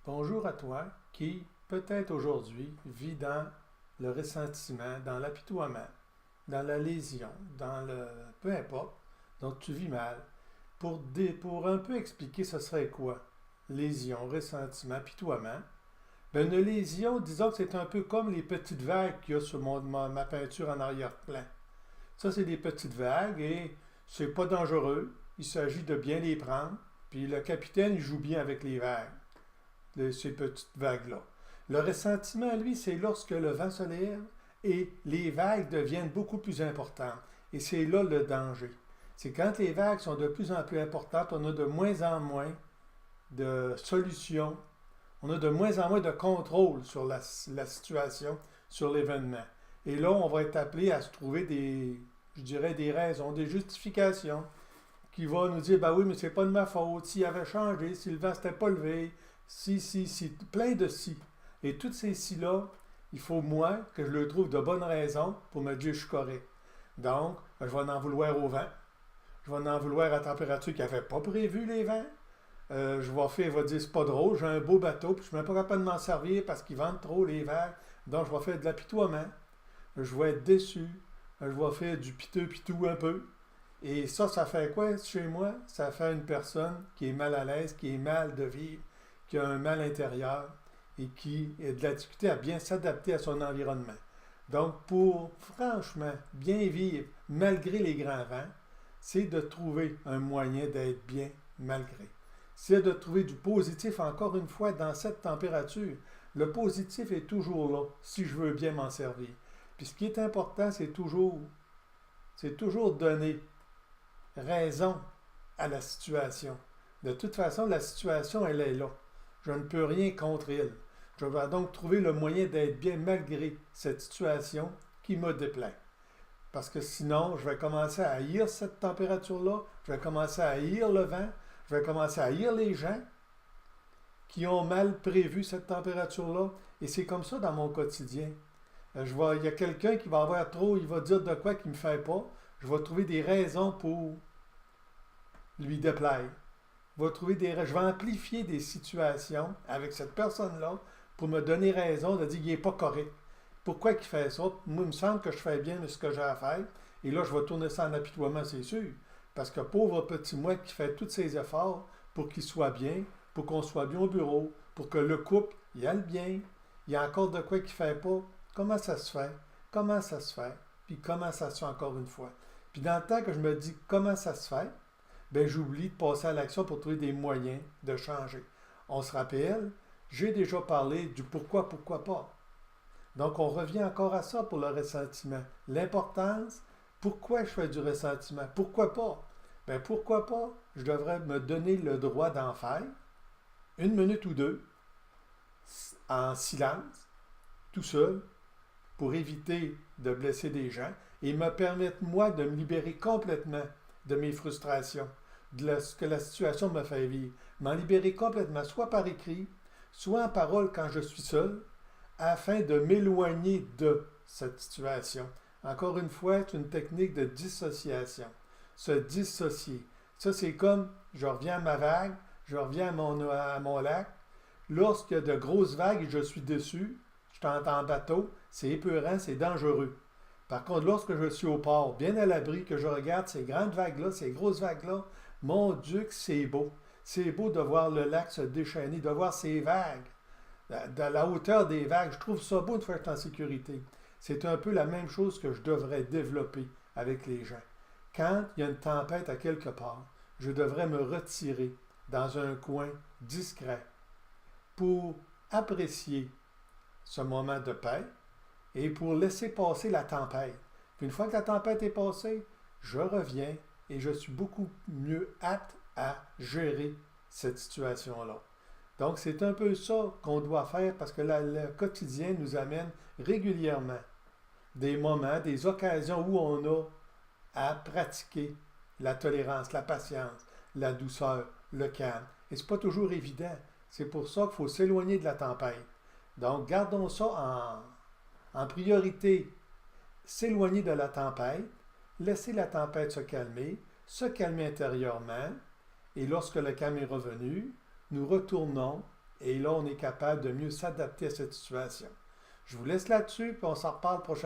Bonjour à toi qui, peut-être aujourd'hui, vit dans le ressentiment, dans l'apitoiement, dans la lésion, dans le... peu importe, donc tu vis mal. Pour un peu expliquer ce serait quoi? Lésion, ressentiment, apitoiement. Ben, une lésion, disons que c'est un peu comme les petites vagues qu'il y a sur ma peinture en arrière-plan. Ça, c'est des petites vagues et c'est pas dangereux. Il s'agit de bien les prendre. Puis le capitaine, il joue bien avec les vagues, ces petites vagues-là. Le ressentiment, lui, c'est lorsque le vent se lève et les vagues deviennent beaucoup plus importantes. Et c'est là le danger. C'est quand les vagues sont de plus en plus importantes, on a de moins en moins de solutions, on a de moins en moins de contrôle sur la situation, sur l'événement. Et là, on va être appelé à se trouver je dirais, des raisons, des justifications qui vont nous dire, ben oui, mais c'est pas de ma faute, s'il avait changé, si le vent s'était pas levé, si, plein de si. Et toutes ces si-là, il faut, moi, que je le trouve de bonnes raisons pour me dire que je suis correct. Donc, je vais en vouloir au vent. Je vais en vouloir à température qui n'avait pas prévu les vents. Je vais dire, c'est pas drôle, j'ai un beau bateau, puis je ne suis même pas capable de m'en servir parce qu'ils vendent trop les vagues. Donc, je vais faire de l'apitoiement. Je vais être déçu. Je vais faire du piteux-pitou un peu. Et ça fait quoi chez moi? Ça fait une personne qui est mal à l'aise, qui est mal de vivre, qui a un mal intérieur et qui a de la difficulté à bien s'adapter à son environnement. Donc, pour franchement bien vivre malgré les grands vents, c'est de trouver un moyen d'être bien malgré. C'est de trouver du positif, encore une fois, dans cette température. Le positif est toujours là, si je veux bien m'en servir. Puis ce qui est important, c'est toujours donner raison à la situation. De toute façon, la situation, elle est là. Je ne peux rien contre elle. Je vais donc trouver le moyen d'être bien malgré cette situation qui me déplaît. Parce que sinon, je vais commencer à haïr cette température-là, je vais commencer à haïr le vent, je vais commencer à haïr les gens qui ont mal prévu cette température-là. Et c'est comme ça dans mon quotidien. Il y a quelqu'un qui va avoir trop, il va dire de quoi qui ne me fait pas. Je vais trouver des raisons pour lui déplaire. Je vais amplifier des situations avec cette personne-là pour me donner raison de dire qu'il n'est pas correct. Pourquoi il fait ça? Moi, il me semble que je fais bien ce que j'ai à faire. Et là, je vais tourner ça en apitoiement, c'est sûr. Parce que pauvre petit moi qui fait tous ses efforts pour qu'il soit bien, pour qu'on soit bien au bureau, pour que le couple y aille bien. Il y a encore de quoi qu'il ne fait pas. Comment ça se fait? Comment ça se fait? Puis comment ça se fait encore une fois? Puis dans le temps que je me dis comment ça se fait, ben j'oublie de passer à l'action pour trouver des moyens de changer. On se rappelle, j'ai déjà parlé du pourquoi pas. Donc on revient encore à ça pour le ressentiment. L'importance, pourquoi je fais du ressentiment? Pourquoi pas? Ben pourquoi pas? Je devrais me donner le droit d'en faire une minute ou deux en silence, tout seul, pour éviter de blesser des gens et me permettre, moi, de me libérer complètement de mes frustrations, de ce que la situation me fait vivre. M'en libérer complètement, soit par écrit, soit en parole quand je suis seul, afin de m'éloigner de cette situation. Encore une fois, c'est une technique de dissociation. Se dissocier. Ça, c'est comme, je reviens à ma vague, je reviens à mon lac. Lorsqu'il y a de grosses vagues et je suis dessus, je suis en bateau, c'est épeurant, c'est dangereux. Par contre, lorsque je suis au port, bien à l'abri, que je regarde ces grandes vagues-là, ces grosses vagues-là, mon Dieu, que c'est beau. C'est beau de voir le lac se déchaîner, de voir ces vagues, de la hauteur des vagues. Je trouve ça beau de faire être en sécurité. C'est un peu la même chose que je devrais développer avec les gens. Quand il y a une tempête à quelque part, je devrais me retirer dans un coin discret pour apprécier ce moment de paix et pour laisser passer la tempête. Puis une fois que la tempête est passée, je reviens et je suis beaucoup mieux apte à gérer cette situation-là. Donc, c'est un peu ça qu'on doit faire parce que le quotidien nous amène régulièrement des moments, des occasions où on a à pratiquer la tolérance, la patience, la douceur, le calme. Et ce n'est pas toujours évident. C'est pour ça qu'il faut s'éloigner de la tempête. Donc, gardons ça en priorité. S'éloigner de la tempête, laisser la tempête se calmer intérieurement, et lorsque le calme est revenu, nous retournons Et là, on est capable de mieux s'adapter à cette situation. Je vous laisse là-dessus, puis on s'en reparle prochainement.